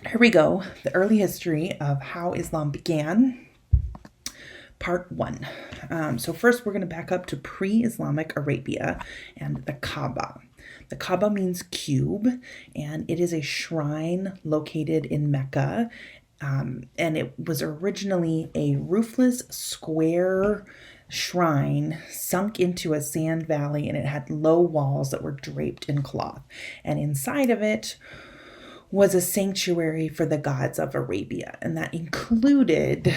Here we go. The early history of how Islam began. Part 1. So first we're going to back up to pre-Islamic Arabia and the Kaaba. The Kaaba means cube, and it is a shrine located in Mecca. And it was originally a roofless square shrine sunk into a sand valley, and it had low walls that were draped in cloth. And inside of it was a sanctuary for the gods of Arabia, and that included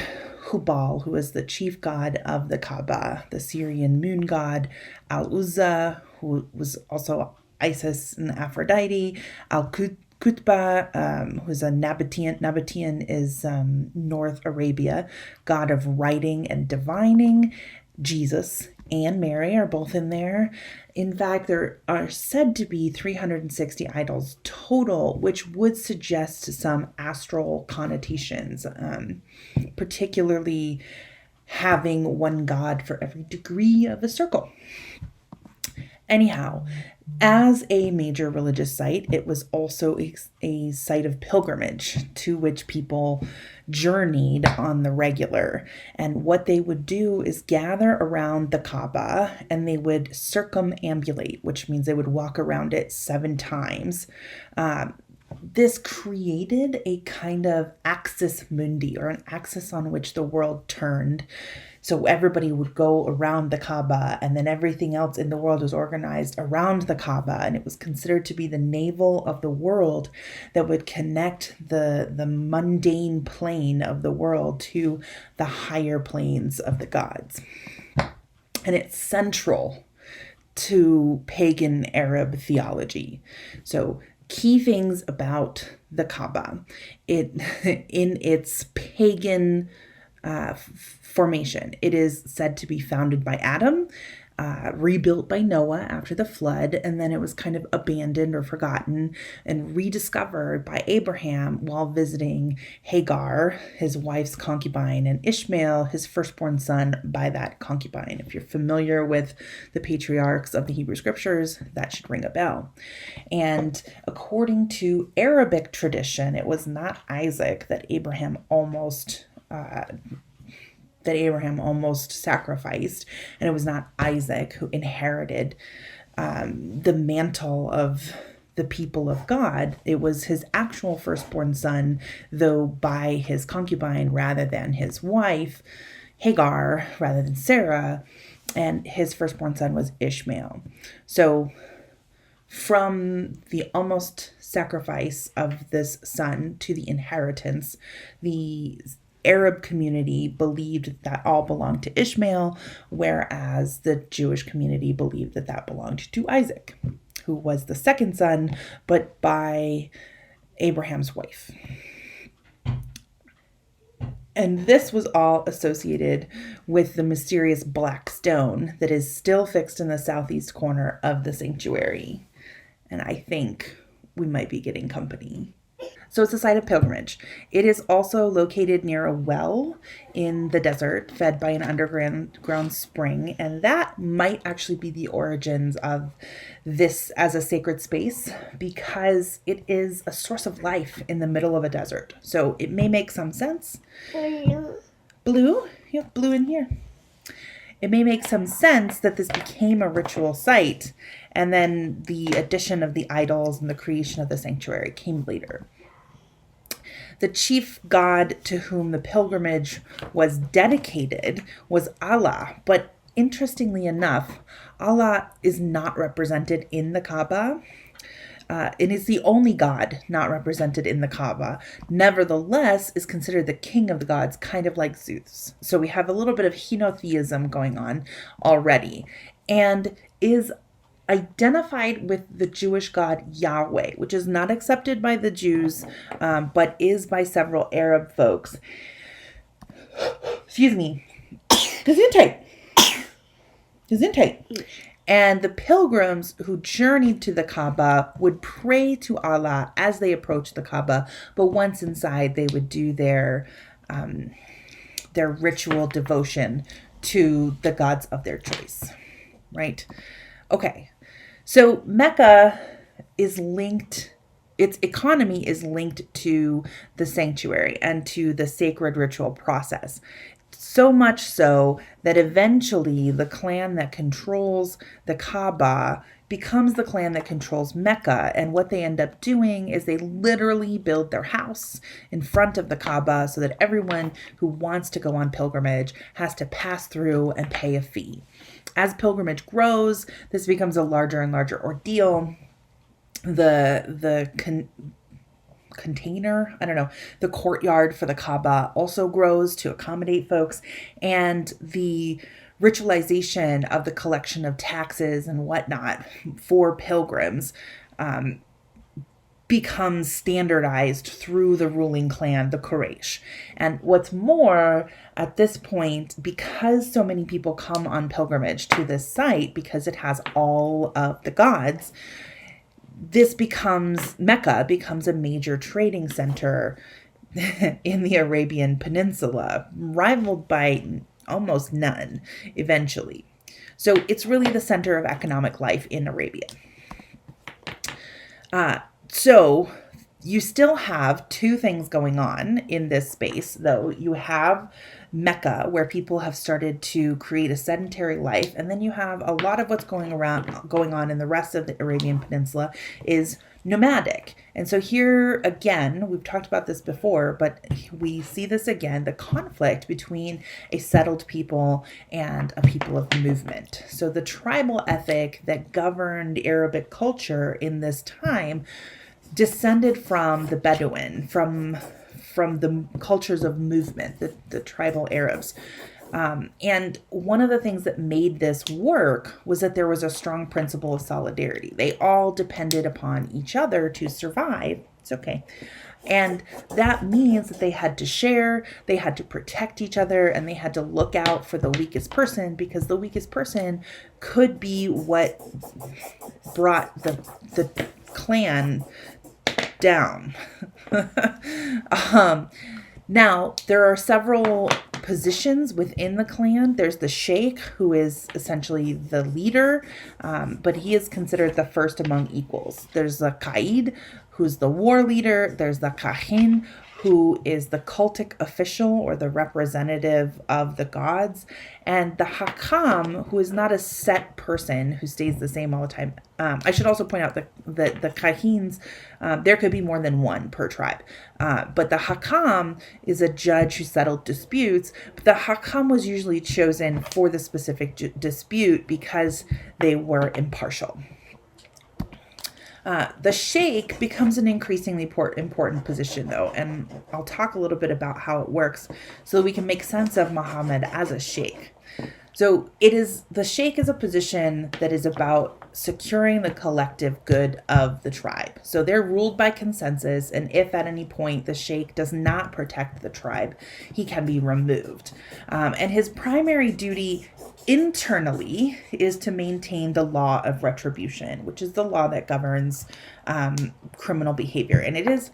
Hubal, who was the chief god of the Kaaba, the Syrian moon god, Al-Uzza, who was also Isis and Aphrodite, Al-Qutba, who's a Nabatean. Nabatean is North Arabia, god of writing and divining. Jesus and Mary are both in there. In fact, there are said to be 360 idols total, which would suggest some astral connotations, particularly having one god for every degree of a circle. Anyhow, as a major religious site, it was also a site of pilgrimage to which people journeyed on the regular. And what they would do is gather around the Kaaba and they would circumambulate, which means they would walk around it 7 times. This created a kind of axis mundi, or an axis on which the world turned. So everybody would go around the Kaaba, and then everything else in the world was organized around the Kaaba, and it was considered to be the navel of the world that would connect the mundane plane of the world to the higher planes of the gods. And it's central to pagan Arab theology. So key things about the Kaaba, in its pagan formation. It is said to be founded by Adam, rebuilt by Noah after the flood, and then it was kind of abandoned or forgotten and rediscovered by Abraham while visiting Hagar, his wife's concubine, and Ishmael, his firstborn son, by that concubine. If you're familiar with the patriarchs of the Hebrew scriptures, that should ring a bell. And according to Arabic tradition, it was not Isaac that Abraham almost sacrificed, and it was not Isaac who inherited the mantle of the people of God. It was his actual firstborn son, though by his concubine rather than his wife, Hagar, rather than Sarah, and his firstborn son was Ishmael. So from the almost sacrifice of this son to the inheritance, the Arab community believed that all belonged to Ishmael, whereas the Jewish community believed that that belonged to Isaac, who was the second son, but by Abraham's wife. And this was all associated with the mysterious black stone that is still fixed in the southeast corner of the sanctuary. And I think we might be getting company. So it's a site of pilgrimage. It is also located near a well in the desert, fed by an underground spring, and that might actually be the origins of this as a sacred space, because it is a source of life in the middle of a desert. So it may make some sense. Blue? You have blue in here. It may make some sense that this became a ritual site, and then the addition of the idols and the creation of the sanctuary came later. The chief god to whom the pilgrimage was dedicated was Allah, but interestingly enough, Allah is not represented in the Kaaba. It is the only god not represented in the Kaaba. Nevertheless, is considered the king of the gods, kind of like Zeus. So we have a little bit of henotheism going on already, and is identified with the Jewish god Yahweh, which is not accepted by the Jews, but is by several Arab folks. Excuse me. Gesundheit. And the pilgrims who journeyed to the Kaaba would pray to Allah as they approached the Kaaba, but once inside, they would do their ritual devotion to the gods of their choice, right? Okay, so Mecca is linked its economy is linked to the sanctuary and to the sacred ritual process. So much so that eventually the clan that controls the Kaaba becomes the clan that controls Mecca. And what they end up doing is they literally build their house in front of the Kaaba so that everyone who wants to go on pilgrimage has to pass through and pay a fee. As pilgrimage grows, this becomes a larger and larger ordeal. The container, I don't know, the courtyard for the Kaaba also grows to accommodate folks, and the ritualization of the collection of taxes and whatnot for pilgrims becomes standardized through the ruling clan, the Quraysh. And what's more, at this point, because so many people come on pilgrimage to this site, because it has all of the gods, Mecca becomes a major trading center in the Arabian Peninsula, rivaled by almost none eventually. So it's really the center of economic life in Arabia. So you still have two things going on in this space, though. You have Mecca, where people have started to create a sedentary life, and then you have a lot of what's going on in the rest of the Arabian Peninsula is nomadic. And so here again, we've talked about this before, but we see this again, the conflict between a settled people and a people of movement. So the tribal ethic that governed Arabic culture in this time descended from the Bedouin, from the cultures of movement, the tribal Arabs. And one of the things that made this work was that there was a strong principle of solidarity. They all depended upon each other to survive. It's okay. And that means that they had to share, they had to protect each other, and they had to look out for the weakest person, because the weakest person could be what brought the clan down. Now, there are several positions within the clan. There's the Shaykh, who is essentially the leader, but he is considered the first among equals. There's the Qaid, who's the war leader. There's the Kahin, who is the cultic official or the representative of the gods, and the Hakam, who is not a set person who stays the same all the time. I should also point out that the Kahins, there could be more than one per tribe, but the Hakam is a judge who settled disputes, but the Hakam was usually chosen for the specific dispute because they were impartial. The Shaykh becomes an increasingly important position, though, and I'll talk a little bit about how it works so that we can make sense of Muhammad as a Shaykh. So the Shaykh is a position that is about securing the collective good of the tribe. So they're ruled by consensus, and if at any point the Shaykh does not protect the tribe, he can be removed. And his primary duty internally is to maintain the law of retribution, which is the law that governs criminal behavior. And it is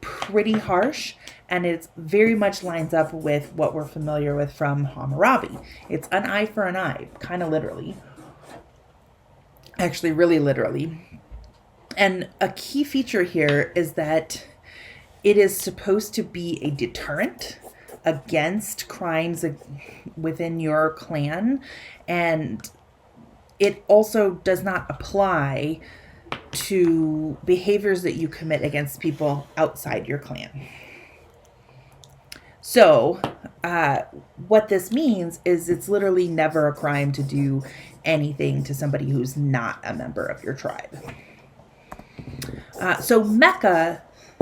pretty harsh, and it very much lines up with what we're familiar with from Hammurabi. It's an eye for an eye, kind of literally. Actually, really literally. And a key feature here is that it is supposed to be a deterrent against crimes within your clan, and it also does not apply to behaviors that you commit against people outside your clan. So what this means is it's literally never a crime to do anything to somebody who's not a member of your tribe. So Mecca,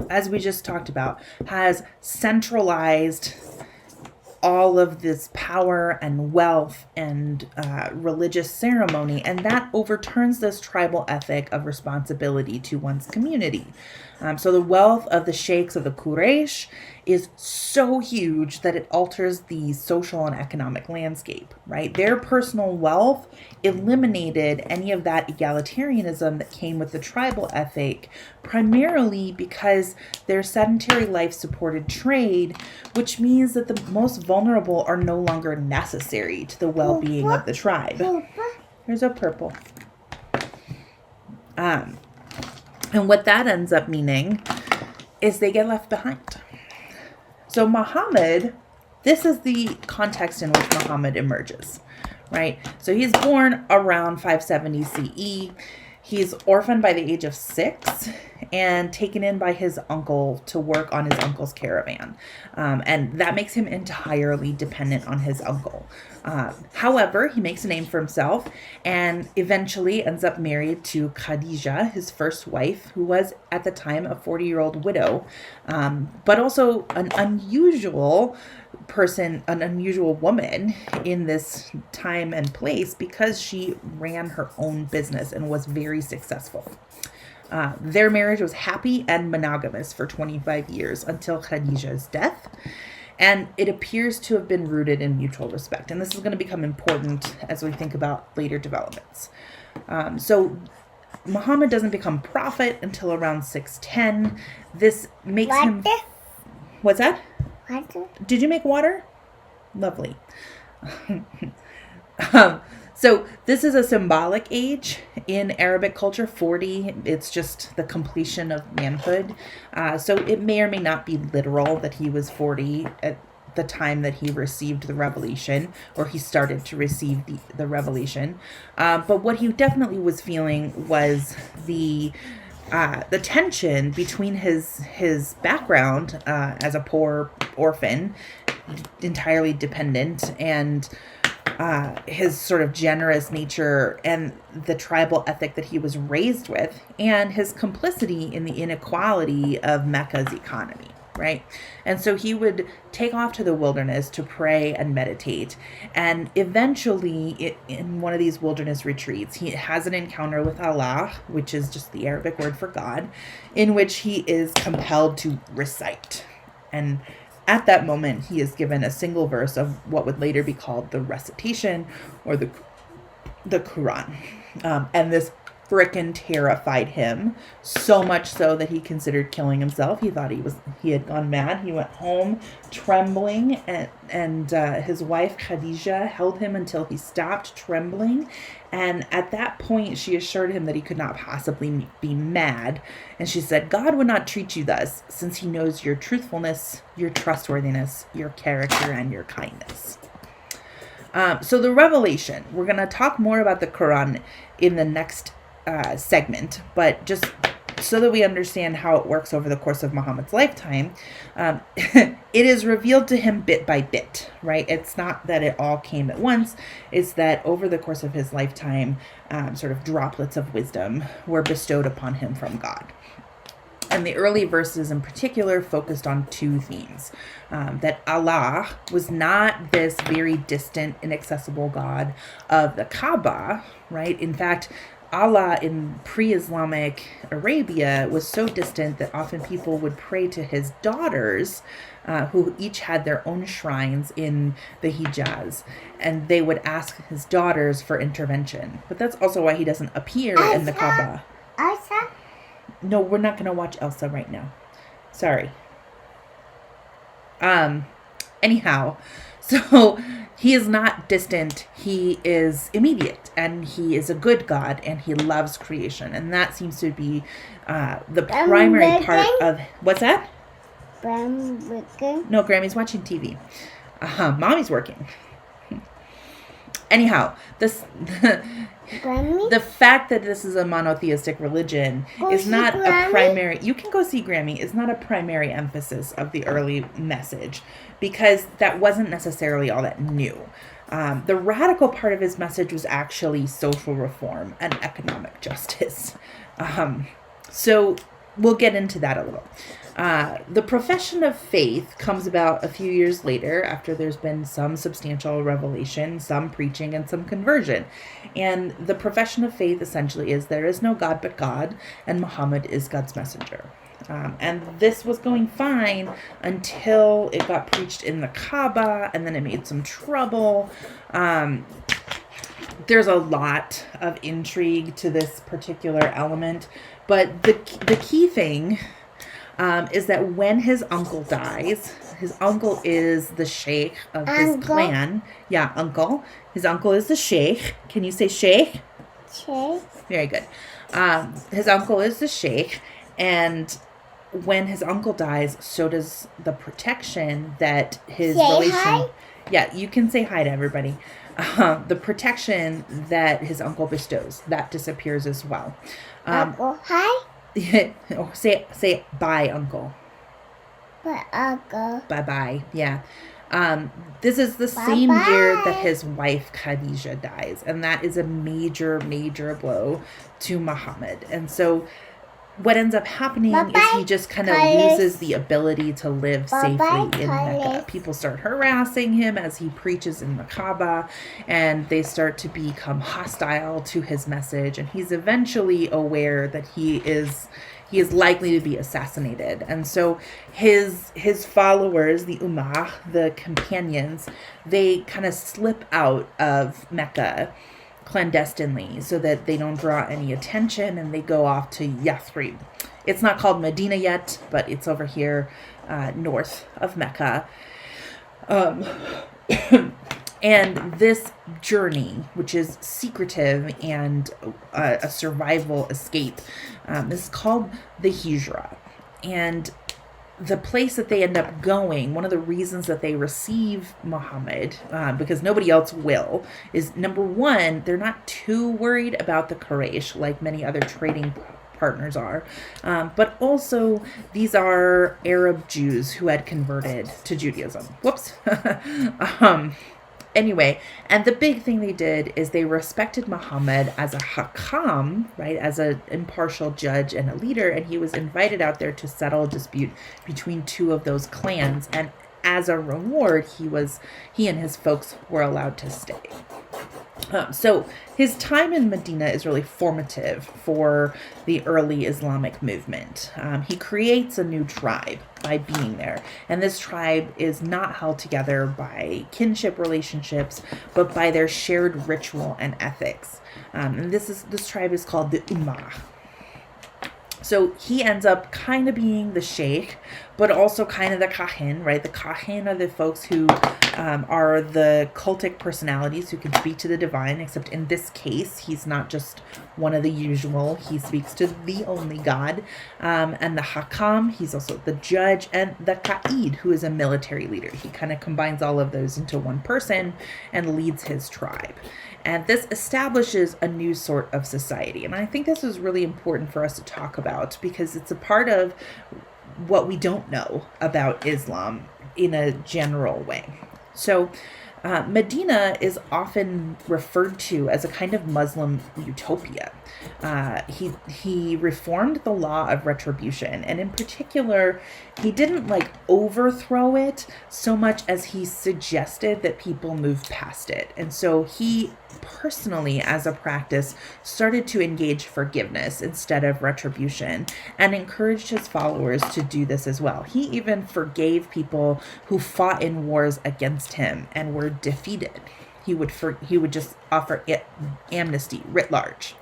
as we just talked about, has centralized all of this power and wealth and religious ceremony, and that overturns this tribal ethic of responsibility to one's community. So the wealth of the sheikhs of the Quraysh is so huge that it alters the social and economic landscape, right? Their personal wealth eliminated any of that egalitarianism that came with the tribal ethic, primarily because their sedentary life supported trade, which means that the most vulnerable are no longer necessary to the well-being of the tribe. There's a purple. And what that ends up meaning is they get left behind. So Muhammad, this is the context in which Muhammad emerges, right? So he's born around 570 CE. He's orphaned by the age of 6 and taken in by his uncle to work on his uncle's caravan. And that makes him entirely dependent on his uncle. However, he makes a name for himself and eventually ends up married to Khadija, his first wife, who was at the time a 40-year-old widow, but also an unusual person, an unusual woman in this time and place because she ran her own business and was very successful. Their marriage was happy and monogamous for 25 years until Khadija's death. And it appears to have been rooted in mutual respect. And this is going to become important as we think about later developments. So Muhammad doesn't become prophet until around 610. This makes him... What's that? Water. Did you make water? Lovely. So this is a symbolic age in Arabic culture. 40, it's just the completion of manhood. So it may or may not be literal that he was 40 at the time that he received the revelation, or he started to receive the revelation. But what he definitely was feeling was the tension between his background as a poor orphan, entirely dependent, and his sort of generous nature and the tribal ethic that he was raised with, and his complicity in the inequality of Mecca's economy, right? And so he would take off to the wilderness to pray and meditate. And eventually, in one of these wilderness retreats, he has an encounter with Allah, which is just the Arabic word for God, in which he is compelled to recite. And at that moment, he is given a single verse of what would later be called the recitation or the Quran. And this frickin' terrified him, so much so that he considered killing himself. He thought he had gone mad. He went home trembling, and his wife Khadija held him until he stopped trembling. And at that point, she assured him that he could not possibly be mad. And she said, God would not treat you thus, since he knows your truthfulness, your trustworthiness, your character, and your kindness. So the revelation, we're going to talk more about the Quran in the next segment, but just so that we understand how it works over the course of Muhammad's lifetime, it is revealed to him bit by bit, right? It's not that it all came at once. It's that over the course of his lifetime, sort of droplets of wisdom were bestowed upon him from God. And the early verses in particular focused on two themes. That Allah was not this very distant, inaccessible God of the Kaaba, right? In fact, Allah in pre-Islamic Arabia was so distant that often people would pray to his daughters, who each had their own shrines in the Hijaz, and they would ask his daughters for intervention. But that's also why he doesn't appear in the Kaaba. Elsa? No, we're not going to watch Elsa right now. Sorry. Anyhow, so he is not distant. He is immediate, and he is a good God, and he loves creation. And that seems to be the primary part of... What's that? No, Grammy's watching TV. Mommy's working. Anyhow, the fact that this is a monotheistic religion is not a primary... You can go see Grammy. Is not a primary emphasis of the early message, because that wasn't necessarily all that new. The radical part of his message was actually social reform and economic justice. So we'll get into that a little. The profession of faith comes about a few years later after there's been some substantial revelation, some preaching, and some conversion. And the profession of faith essentially is there is no God but God, and Muhammad is God's messenger. And this was going fine until it got preached in the Kaaba, and then it made some trouble. There's a lot of intrigue to this particular element, but the key thing is that when his uncle dies, his uncle is the Shaykh of his clan. Yeah, uncle. His uncle is the Shaykh. Can you say Shaykh? Shaykh. Very good. His uncle is the Shaykh, and when his uncle dies, so does the protection that his relation. Hi? Yeah, you can say hi to everybody. The protection that his uncle bestows, that disappears as well. Uncle, hi. Oh, say bye, uncle. Bye, uncle. Bye. Yeah. This is the same year that his wife Khadija dies, and that is a major blow to Muhammad. And so what ends up happening is he just kind of loses the ability to live safely in Mecca. People start harassing him as he preaches in the Kaaba, and they start to become hostile to his message, and he's eventually aware that he is likely to be assassinated. And so his followers, the Ummah, the companions, they kind of slip out of Mecca clandestinely so that they don't draw any attention, and they go off to Yathrib. It's not called Medina yet, but it's over here north of Mecca. And this journey, which is secretive and a survival escape, is called the Hijra. And the place that they end up going, one of the reasons that they receive Muhammad, because nobody else will, is number one, they're not too worried about the Quraysh like many other trading partners are. But also, these are Arab Jews who had converted to Judaism. Whoops. Anyway, and the big thing they did is they respected Muhammad as a hakam, right, as an impartial judge and a leader, and he was invited out there to settle a dispute between two of those clans, and as a reward, he and his folks were allowed to stay. So his time in Medina is really formative for the early Islamic movement. He creates a new tribe by being there. And this tribe is not held together by kinship relationships, but by their shared ritual and ethics. And this tribe is called the Ummah. So he ends up kind of being the Shaykh, but also kind of the Kahin, right? The Kahin are the folks who are the cultic personalities who can speak to the divine, except in this case, he's not just one of the usual. He speaks to the only God. And the Hakam, he's also the judge, and the Qa'id, who is a military leader. He kind of combines all of those into one person and leads his tribe. And this establishes a new sort of society. And I think this is really important for us to talk about because it's a part of what we don't know about Islam in a general way. So Medina is often referred to as a kind of Muslim utopia. He reformed the law of retribution, and in particular, he didn't overthrow it so much as he suggested that people move past it. And so he personally, as a practice, started to engage forgiveness instead of retribution and encouraged his followers to do this as well. He even forgave people who fought in wars against him and were defeated. He would just offer amnesty writ large.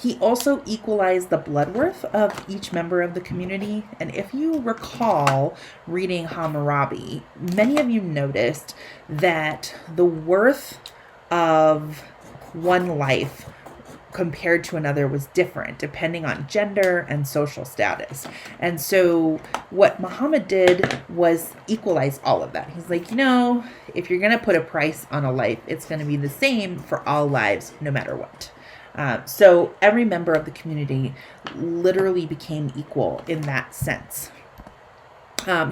He also equalized the blood worth of each member of the community. And if you recall reading Hammurabi, many of you noticed that the worth of one life compared to another was different depending on gender and social status. And so what Muhammad did was equalize all of that. He's like, if you're going to put a price on a life, it's going to be the same for all lives, no matter what. So every member of the community literally became equal in that sense.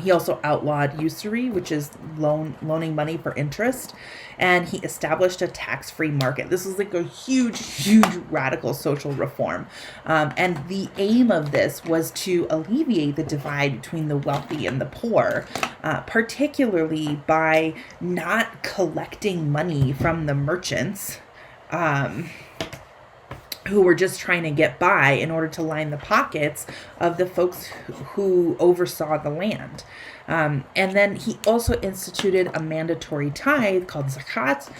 He also outlawed usury, which is loaning money for interest, and he established a tax-free market. This is a huge radical social reform. And the aim of this was to alleviate the divide between the wealthy and the poor, particularly by not collecting money from the merchants, who were just trying to get by in order to line the pockets of the folks who oversaw the land. And then he also instituted a mandatory tithe called zakat,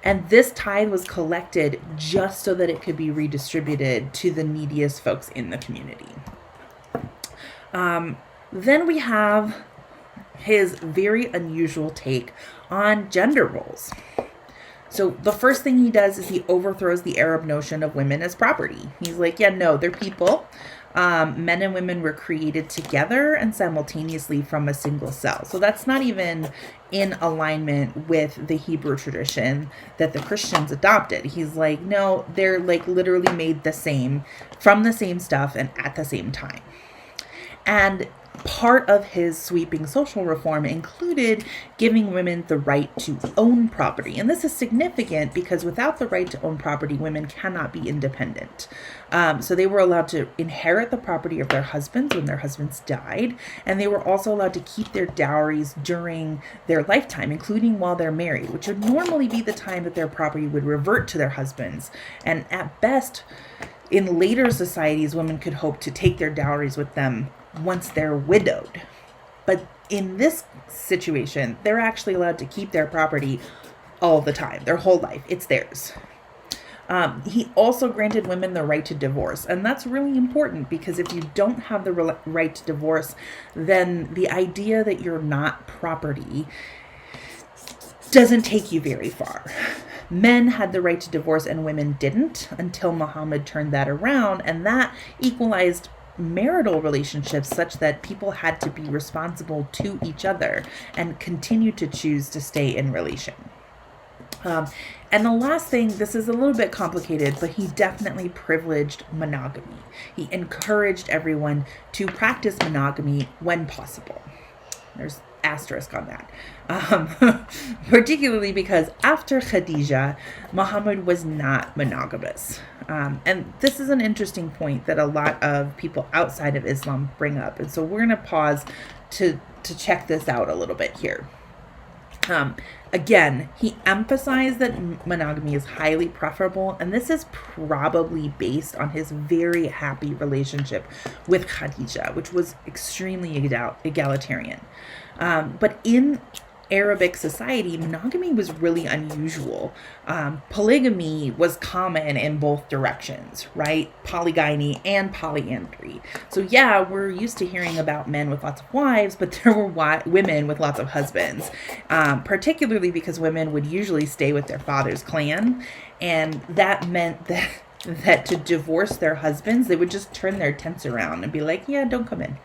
and this tithe was collected just so that it could be redistributed to the neediest folks in the community. Then we have his very unusual take on gender roles. So the first thing he does is he overthrows the Arab notion of women as property. He's like, yeah, no, they're people. Men and women were created together and simultaneously from a single cell. So that's not even in alignment with the Hebrew tradition that the Christians adopted. He's like, no, they're like literally made the same, from the same stuff and at the same time. And part of his sweeping social reform included giving women the right to own property. And this is significant because without the right to own property, women cannot be independent. So they were allowed to inherit the property of their husbands when their husbands died. And they were also allowed to keep their dowries during their lifetime, including while they're married, which would normally be the time that their property would revert to their husbands. And at best, in later societies, women could hope to take their dowries with them once they're widowed. But in this situation, they're actually allowed to keep their property all the time, their whole life. It's theirs. He also granted women the right to divorce. And that's really important because if you don't have the right to divorce, then the idea that you're not property doesn't take you very far. Men had the right to divorce and women didn't until Muhammad turned that around, and that equalized marital relationships such that people had to be responsible to each other and continue to choose to stay in relation. And the last thing, this is a little bit complicated, but he definitely privileged monogamy. He encouraged everyone to practice monogamy when possible. There's asterisk on that. Particularly because after Khadija, Muhammad was not monogamous. And this is an interesting point that a lot of people outside of Islam bring up. And so we're going to pause to check this out a little bit here. Again, he emphasized that monogamy is highly preferable, and this is probably based on his very happy relationship with Khadija, which was extremely egalitarian. But in Arabic society, monogamy was really unusual. Polygamy was common in both directions, right? Polygyny and polyandry. So yeah, we're used to hearing about men with lots of wives, but there were women with lots of husbands, particularly because women would usually stay with their father's clan. And that meant that to divorce their husbands, they would just turn their tents around and be like, yeah, don't come in.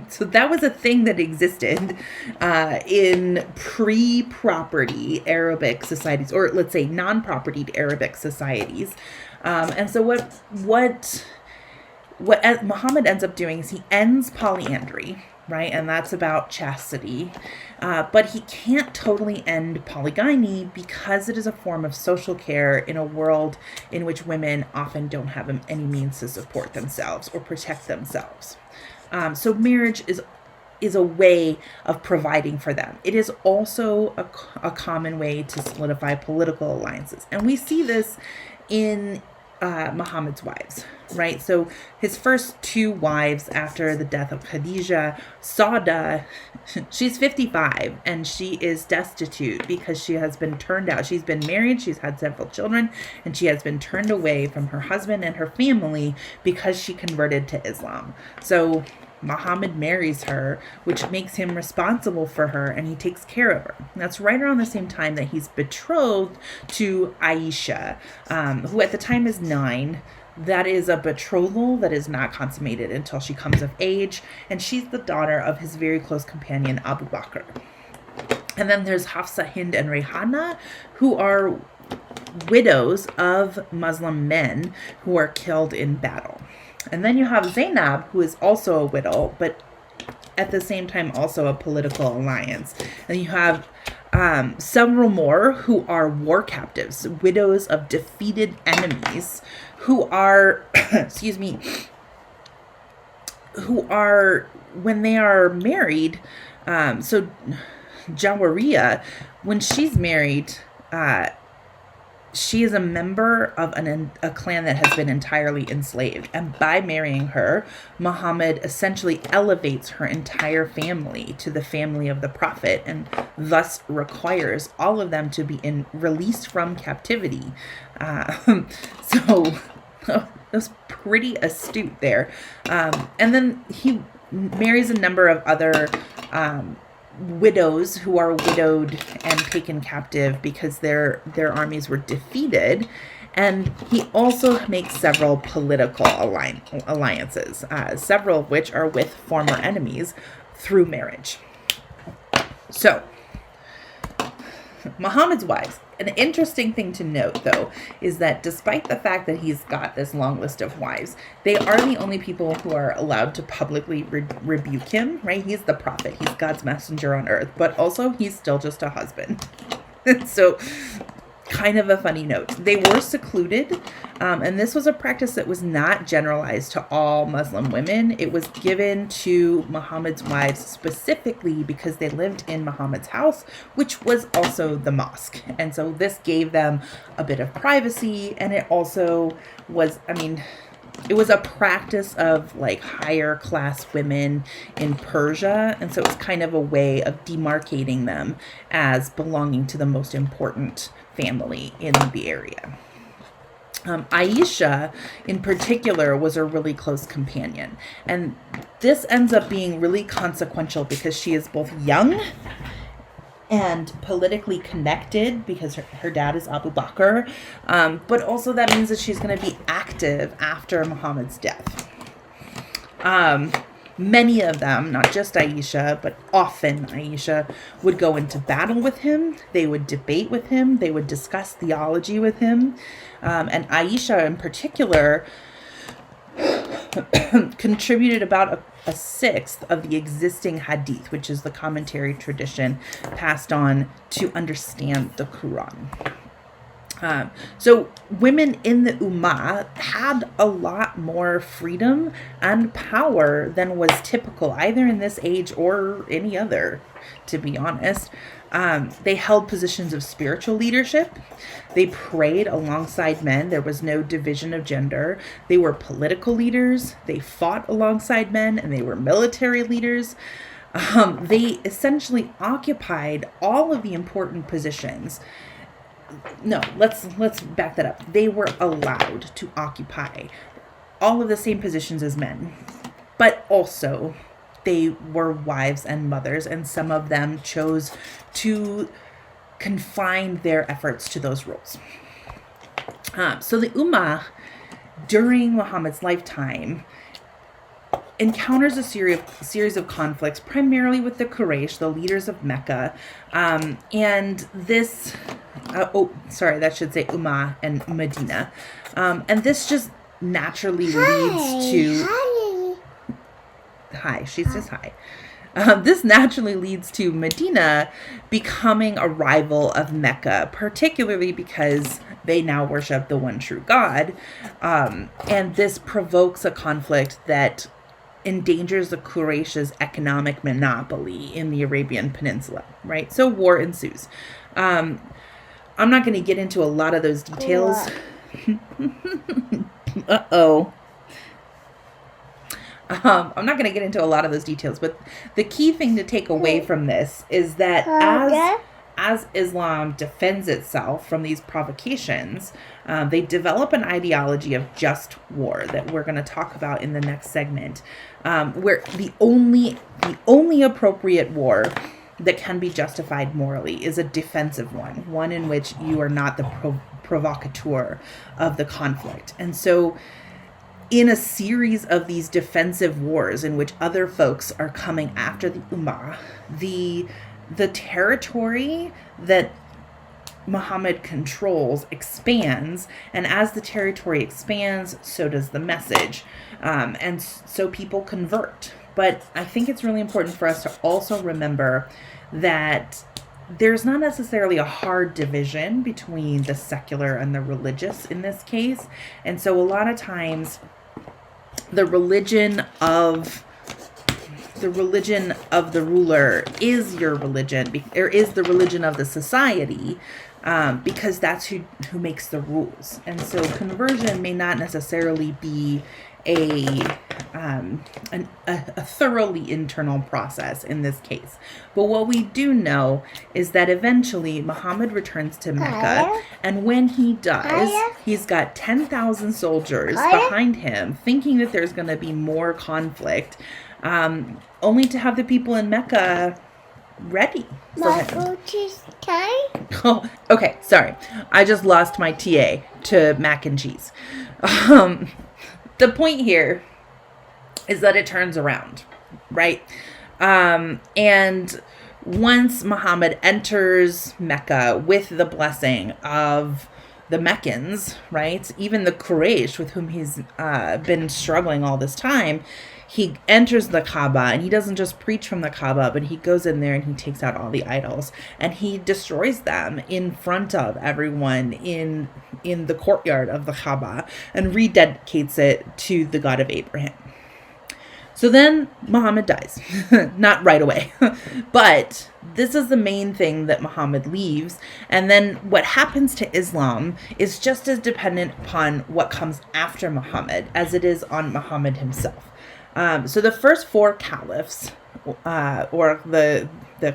So that was a thing that existed in pre-property Arabic societies, or let's say non-propertied Arabic societies. And so what Muhammad ends up doing is he ends polyandry, right? And that's about chastity. But he can't totally end polygyny because it is a form of social care in a world in which women often don't have any means to support themselves or protect themselves. So marriage is a way of providing for them. It is also a common way to solidify political alliances. And we see this in Muhammad's wives, right? So his first two wives after the death of Khadija, Sauda, she's 55 and she is destitute because she has been turned out. She's been married, she's had several children, and she has been turned away from her husband and her family because she converted to Islam. So Muhammad marries her, which makes him responsible for her, and he takes care of her. And that's right around the same time that he's betrothed to Aisha, who at the time is 9. That is a betrothal that is not consummated until she comes of age, and she's the daughter of his very close companion, Abu Bakr. And then there's Hafsa, Hind, and Rayhana, who are widows of Muslim men who are killed in battle. And then you have Zainab, who is also a widow, but at the same time also a political alliance. And you have several more who are war captives, widows of defeated enemies, who are, who are, when they are married, so Jawariya, when she's married, she is a member of a clan that has been entirely enslaved. And by marrying her, Muhammad essentially elevates her entire family to the family of the Prophet and thus requires all of them to be released from captivity. So that was pretty astute there. And then he marries a number of other widows who are widowed and taken captive because their armies were defeated. And he also makes several political alliances, several of which are with former enemies through marriage. So, Muhammad's wives. An interesting thing to note, though, is that despite the fact that he's got this long list of wives, they are the only people who are allowed to publicly rebuke him, right? He's the prophet. He's God's messenger on earth, but also he's still just a husband. So, kind of a funny note. They were secluded, and this was a practice that was not generalized to all Muslim women. It was given to Muhammad's wives specifically because they lived in Muhammad's house, which was also the mosque. And so this gave them a bit of privacy, and it also was, it was a practice of like higher class women in Persia. And so it's kind of a way of demarcating them as belonging to the most important family in the area. Aisha, in particular, was a really close companion. And this ends up being really consequential because she is both young and politically connected because her dad is Abu Bakr. But also that means that she's going to be active after Muhammad's death. Many of them, not just Aisha, but often Aisha, would go into battle with him. They would debate with him. They would discuss theology with him. And Aisha in particular contributed about a sixth of the existing hadith, which is the commentary tradition passed on to understand the Quran. So women in the Ummah had a lot more freedom and power than was typical either in this age or any other, to be honest. They held positions of spiritual leadership. They prayed alongside men. There was no division of gender. They were political leaders. They fought alongside men, and they were military leaders. They essentially occupied all of the important positions. No, let's back that up. They were allowed to occupy all of the same positions as men, but also they were wives and mothers, and some of them chose to confine their efforts to those roles. So the Ummah, during Muhammad's lifetime, encounters a series of conflicts, primarily with the Quraysh, the leaders of Mecca, and this, that should say Ummah and Medina, and this just naturally leads to... Hi, she says hi. This naturally leads to Medina becoming a rival of Mecca, particularly because they now worship the one true God, and this provokes a conflict that endangers the Quraysh's economic monopoly in the Arabian Peninsula, right? So war ensues. I'm not going to get into a lot of those details. Uh-oh. I'm not going to get into a lot of those details, but the key thing to take away from this is that as Islam defends itself from these provocations, they develop an ideology of just war that we're going to talk about in the next segment, where the only appropriate war that can be justified morally is a defensive one in which you are not the provocateur of the conflict. And so in a series of these defensive wars in which other folks are coming after the Ummah, the territory that Muhammad controls expands, and as the territory expands, so does the message, and so people convert. But I think it's really important for us to also remember that there's not necessarily a hard division between the secular and the religious in this case, and so a lot of times the religion of the ruler is your religion, or is the religion of the society, because that's who makes the rules. And so conversion may not necessarily be a thoroughly internal process in this case. But what we do know is that eventually Muhammad returns to Mecca, and when he does, he's got 10,000 soldiers behind him, thinking that there's going to be more conflict, only to have the people in Mecca ready. So Macaroni cheese time. Oh, okay. Sorry. I just lost my TA to mac and cheese. The point here is that it turns around, right? And once Muhammad enters Mecca with the blessing of the Meccans, right? Even the Quraysh with whom he's been struggling all this time, he enters the Kaaba, and he doesn't just preach from the Kaaba, but he goes in there and he takes out all the idols and he destroys them in front of everyone in the courtyard of the Kaaba and rededicates it to the God of Abraham. So then Muhammad dies, not right away, but this is the main thing that Muhammad leaves. And then what happens to Islam is just as dependent upon what comes after Muhammad as it is on Muhammad himself. So the first four caliphs, or the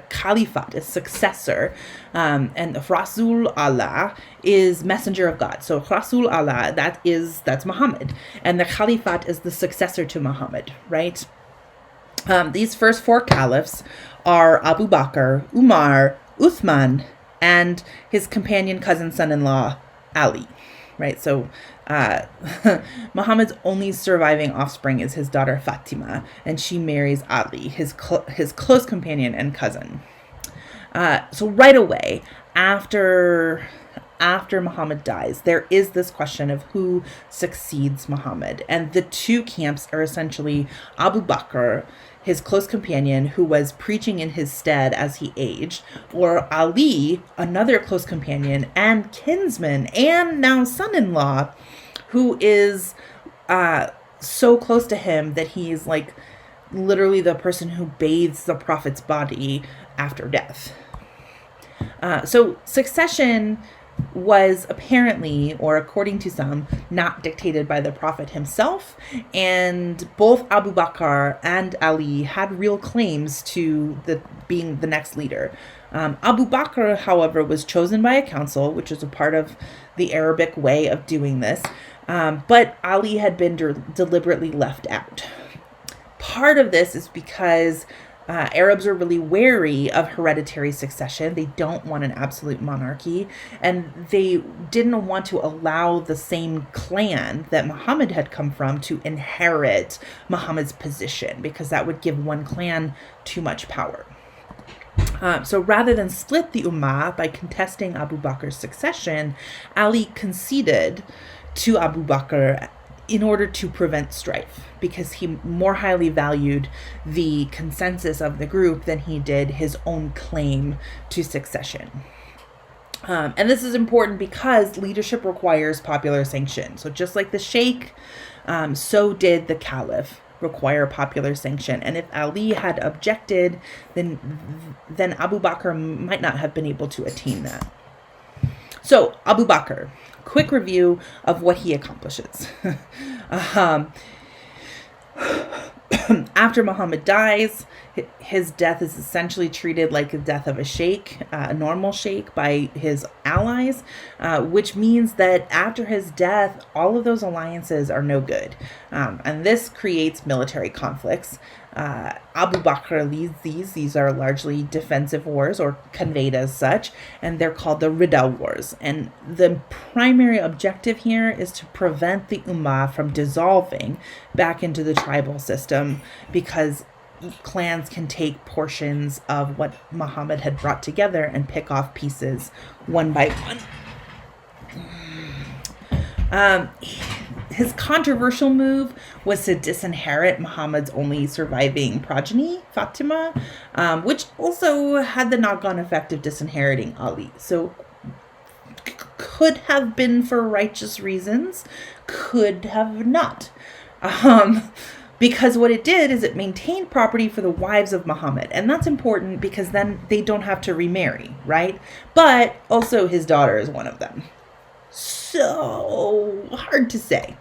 Caliphate, is successor, and Rasul Allah is messenger of God. So Rasul Allah, that's Muhammad, and the Caliphate is the successor to Muhammad, right? These first four caliphs are Abu Bakr, Umar, Uthman, and his companion cousin son-in-law Ali, right? So Muhammad's only surviving offspring is his daughter Fatima, and she marries Ali, his close companion and cousin. So right away after Muhammad dies, there is this question of who succeeds Muhammad, and the two camps are essentially Abu Bakr, his close companion who was preaching in his stead as he aged, or Ali, another close companion and kinsman and now son-in-law, who is so close to him that he's like literally the person who bathes the prophet's body after death. So succession was apparently, or according to some, not dictated by the prophet himself, and both Abu Bakr and Ali had real claims to being the next leader. Abu Bakr, however, was chosen by a council, which is a part of the Arabic way of doing this, but Ali had been deliberately left out. Part of this is because Arabs are really wary of hereditary succession. They don't want an absolute monarchy, and they didn't want to allow the same clan that Muhammad had come from to inherit Muhammad's position, because that would give one clan too much power. So rather than split the Ummah by contesting Abu Bakr's succession, Ali conceded to Abu Bakr in order to prevent strife, because he more highly valued the consensus of the group than he did his own claim to succession. And this is important because leadership requires popular sanction. So just like the Shaykh, so did the Caliph require popular sanction. And if Ali had objected, then Abu Bakr might not have been able to attain that. So Abu Bakr, quick review of what he accomplishes. After Muhammad dies, his death is essentially treated like the death of a sheikh, a normal sheikh, by his allies, which means that after his death, all of those alliances are no good. And this creates military conflicts. Abu Bakr leads these. These are largely defensive wars, or conveyed as such, and they're called the Ridda Wars. And the primary objective here is to prevent the Ummah from dissolving back into the tribal system, because clans can take portions of what Muhammad had brought together and pick off pieces one by one. His controversial move was to disinherit Muhammad's only surviving progeny, Fatima, which also had the knock-on effect of disinheriting Ali. So could have been for righteous reasons, could have not. Because what it did is it maintained property for the wives of Muhammad. And that's important because then they don't have to remarry, right? But also his daughter is one of them. So hard to say.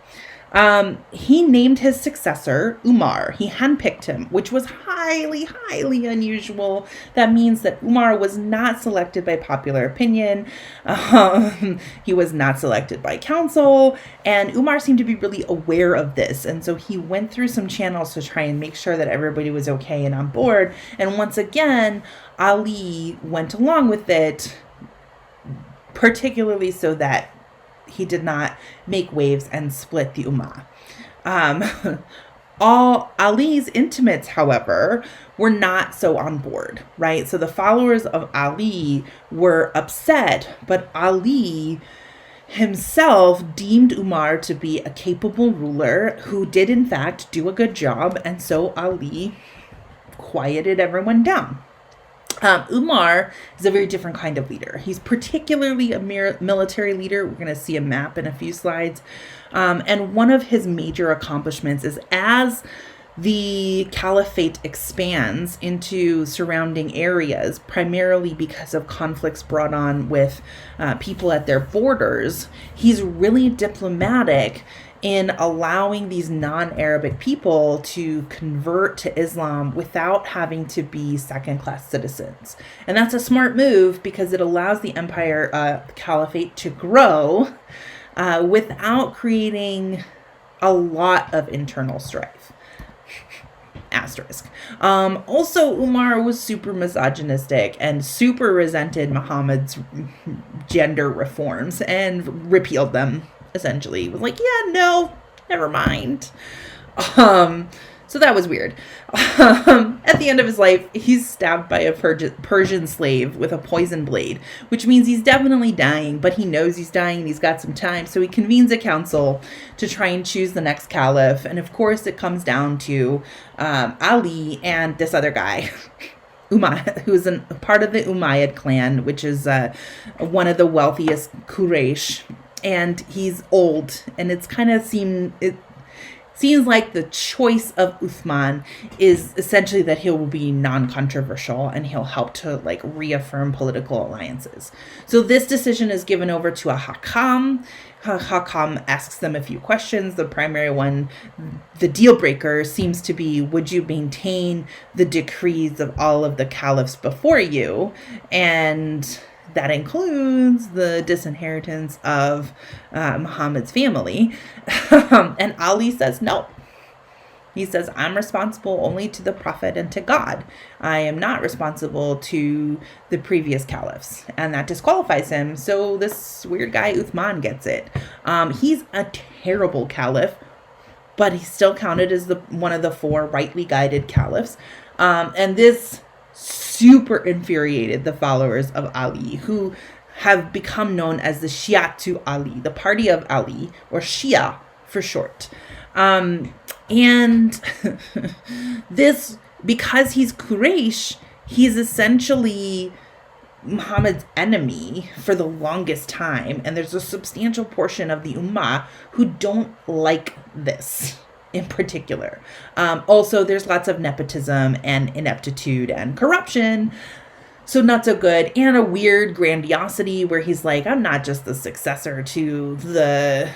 He named his successor Umar. He handpicked him, which was highly, highly unusual. That means that Umar was not selected by popular opinion. He was not selected by council. And Umar seemed to be really aware of this. And so he went through some channels to try and make sure that everybody was okay and on board. And once again, Ali went along with it, particularly so that he did not make waves and split the Ummah. All Ali's intimates, however, were not so on board, right? So the followers of Ali were upset, but Ali himself deemed Umar to be a capable ruler who did in fact do a good job, and so Ali quieted everyone down. Umar is a very different kind of leader. He's particularly a military leader. We're going to see a map in a few slides. And one of his major accomplishments is as the caliphate expands into surrounding areas, primarily because of conflicts brought on with people at their borders, he's really diplomatic in allowing these non-Arabic people to convert to Islam without having to be second-class citizens. And that's a smart move because it allows the empire, caliphate, to grow without creating a lot of internal strife. Asterisk. Also, Umar was super misogynistic and super resented Muhammad's gender reforms and repealed them. Essentially was like, yeah, no, never mind. So that was weird. At the end of his life, he's stabbed by a Persian slave with a poison blade, which means he's definitely dying, but he knows he's dying and he's got some time. So he convenes a council to try and choose the next caliph. And of course, it comes down to Ali and this other guy, Umayyad, who's a part of the Umayyad clan, which is one of the wealthiest Quraysh. And he's old, and it seems like the choice of Uthman is essentially that he will be non-controversial and he'll help to like reaffirm political alliances. So this decision is given over to a hakam. Hakam asks them a few questions. The primary one, the deal breaker, seems to be, would you maintain the decrees of all of the caliphs before you? And that includes the disinheritance of Muhammad's family. And Ali says no. He says, I'm responsible only to the Prophet and to God. I am not responsible to the previous caliphs. And that disqualifies him. So this weird guy, Uthman, gets it. He's a terrible caliph, but he's still counted as one of the 4 rightly guided caliphs. And this super infuriated the followers of Ali, who have become known as the Shia to Ali, the party of Ali, or Shia for short. And this, because he's Quraysh, he's essentially Muhammad's enemy for the longest time. And there's a substantial portion of the Ummah who don't like this in particular. Also, there's lots of nepotism and ineptitude and corruption. So not so good. And a weird grandiosity where he's like, I'm not just the successor to the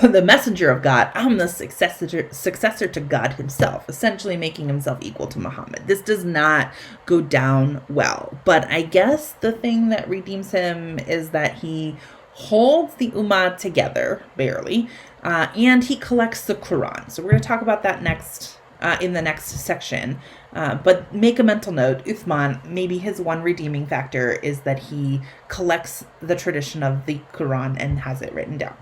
the messenger of God. I'm the successor to God himself, essentially making himself equal to Muhammad. This does not go down well. But I guess the thing that redeems him is that he holds the Ummah together, barely, and he collects the Quran. So we're going to talk about that next in the next section. But make a mental note, Uthman, maybe his one redeeming factor is that he collects the tradition of the Quran and has it written down.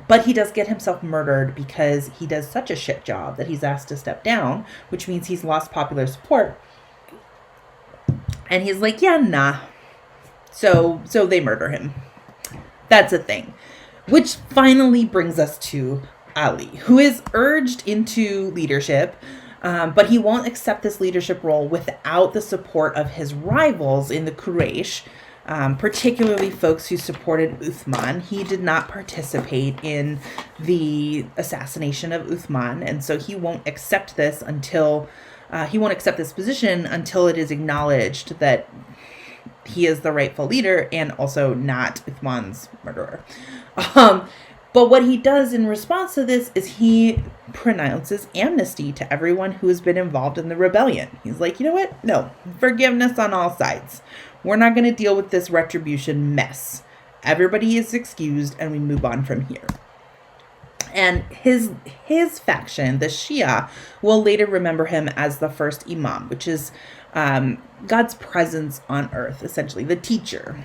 But he does get himself murdered because he does such a shit job that he's asked to step down, which means he's lost popular support. And he's like, yeah, nah. So they murder him. That's a thing. Which finally brings us to Ali, who is urged into leadership, but he won't accept this leadership role without the support of his rivals in the Quraysh, particularly folks who supported Uthman. He did not participate in the assassination of Uthman, and so he won't accept this until he won't accept this position until it is acknowledged that he is the rightful leader and also not Uthman's murderer. But what he does in response to this is he pronounces amnesty to everyone who has been involved in the rebellion. He's like, you know what? No, forgiveness on all sides. We're not going to deal with this retribution mess. Everybody is excused and we move on from here. And his faction, the Shia, will later remember him as the first Imam, which is God's presence on earth, essentially, the teacher.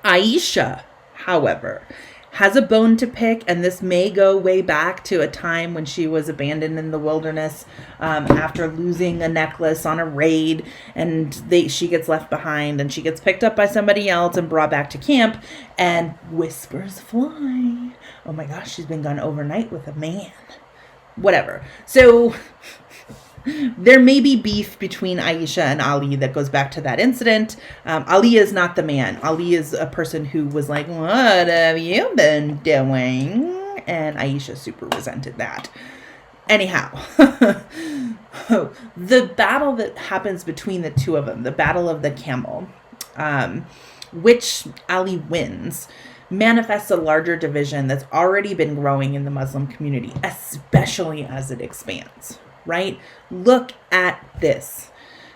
Aisha, however, has a bone to pick, and this may go way back to a time when she was abandoned in the wilderness after losing a necklace on a raid, and she gets left behind, and she gets picked up by somebody else and brought back to camp, and whispers fly. Oh my gosh, she's been gone overnight with a man. Whatever. So there may be beef between Aisha and Ali that goes back to that incident. Ali is not the man. Ali is a person who was like, what have you been doing? And Aisha super resented that. Anyhow, the battle that happens between the two of them, the Battle of the Camel, which Ali wins, manifests a larger division that's already been growing in the Muslim community, especially as it expands. Right? Look at this.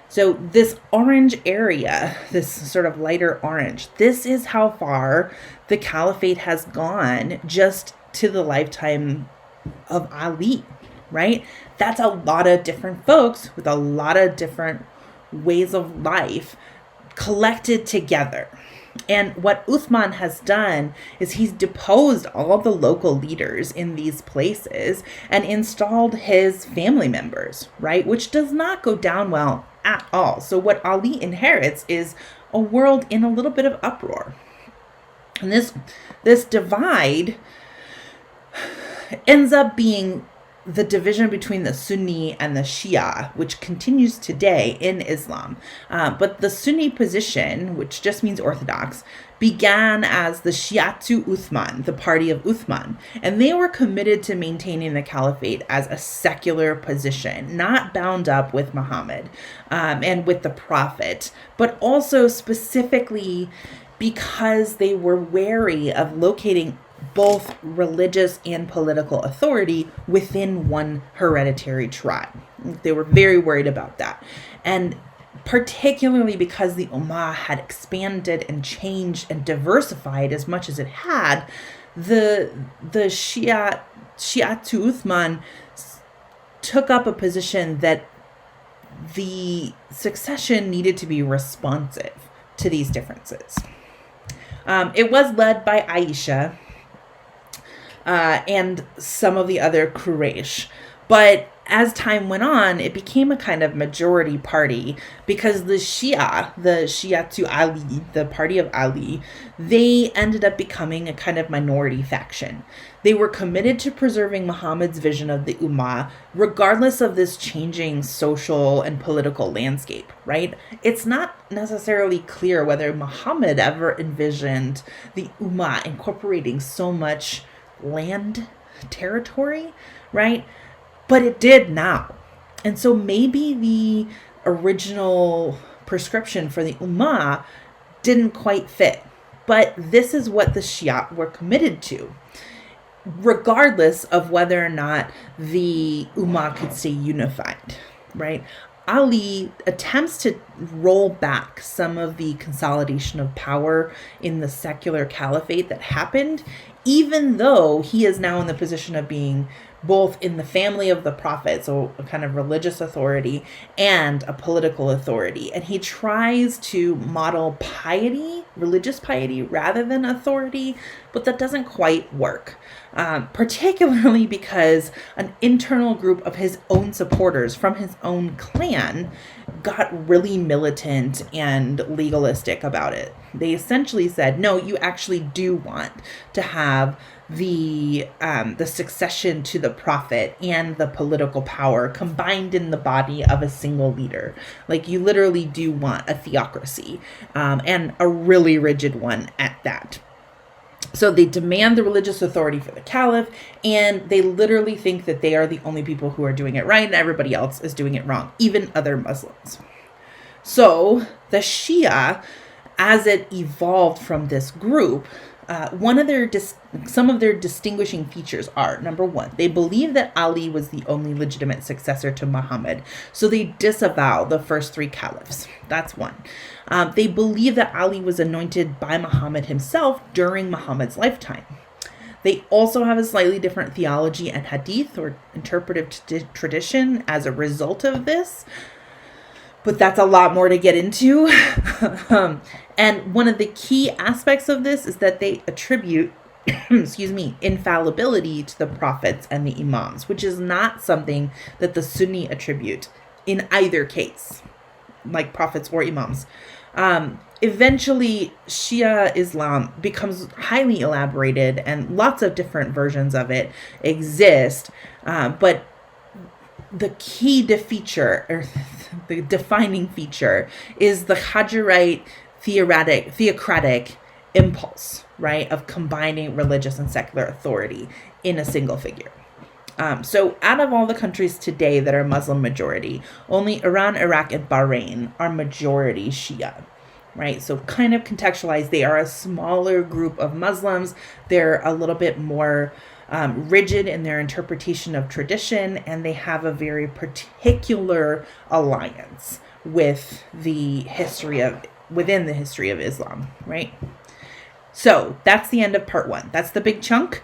So this orange area, this sort of lighter orange, this is how far the caliphate has gone just to the lifetime of Ali, right? That's a lot of different folks with a lot of different ways of life collected together. And what Uthman has done is he's deposed all of the local leaders in these places and installed his family members, right? Which does not go down well at all. So what Ali inherits is a world in a little bit of uproar. And this divide ends up being the division between the Sunni and the Shia, which continues today in Islam. But the Sunni position, which just means orthodox, began as the Shi'atu Uthman, the party of Uthman. And they were committed to maintaining the caliphate as a secular position, not bound up with Muhammad and with the Prophet, but also specifically because they were wary of locating both religious and political authority within one hereditary tribe. They were very worried about that. And particularly because the Ummah had expanded and changed and diversified as much as it had, the Shia to Uthman took up a position that the succession needed to be responsive to these differences. It was led by Aisha, and some of the other Quraysh. But as time went on, it became a kind of majority party because the Shia to Ali, the party of Ali, they ended up becoming a kind of minority faction. They were committed to preserving Muhammad's vision of the Ummah, regardless of this changing social and political landscape, right? It's not necessarily clear whether Muhammad ever envisioned the Ummah incorporating so much land territory, right? But it did now. And so maybe the original prescription for the Ummah didn't quite fit. But this is what the Shia were committed to, regardless of whether or not the Ummah could stay unified, right? Ali attempts to roll back some of the consolidation of power in the secular caliphate that happened, even though he is now in the position of being both in the family of the prophet, so a kind of religious authority, and a political authority. And he tries to model piety, religious piety, rather than authority, but that doesn't quite work. Particularly because an internal group of his own supporters from his own clan got really militant and legalistic about it. They essentially said, no, you actually do want to have the succession to the prophet and the political power combined in the body of a single leader. Like, you literally do want a theocracy, and a really rigid one at that. So they demand the religious authority for the caliph, and they literally think that they are the only people who are doing it right and everybody else is doing it wrong, even other Muslims. So The Shia, as it evolved from this group, some of their distinguishing features are, number one, they believe that Ali was the only legitimate successor to Muhammad, so they disavow the first three caliphs. That's one. They believe that Ali was anointed by Muhammad himself during Muhammad's lifetime. They also have a slightly different theology and hadith, or interpretive tradition, as a result of this. But that's a lot more to get into. And one of the key aspects of this is that they attribute, infallibility to the prophets and the imams, which is not something that the Sunni attribute in either case, like prophets or imams. Eventually, Shia Islam becomes highly elaborated, and lots of different versions of it exist. But the key feature, or the defining feature, is the Hajjarite theocratic impulse, right, of combining religious and secular authority in a single figure. So out of all the countries today that are Muslim majority, only Iran, Iraq, and Bahrain are majority Shia, right? So kind of contextualize, they are a smaller group of Muslims. They're a little bit more rigid in their interpretation of tradition, and they have a very particular alliance with within the history of Islam, right? So that's the end of part one. That's the big chunk.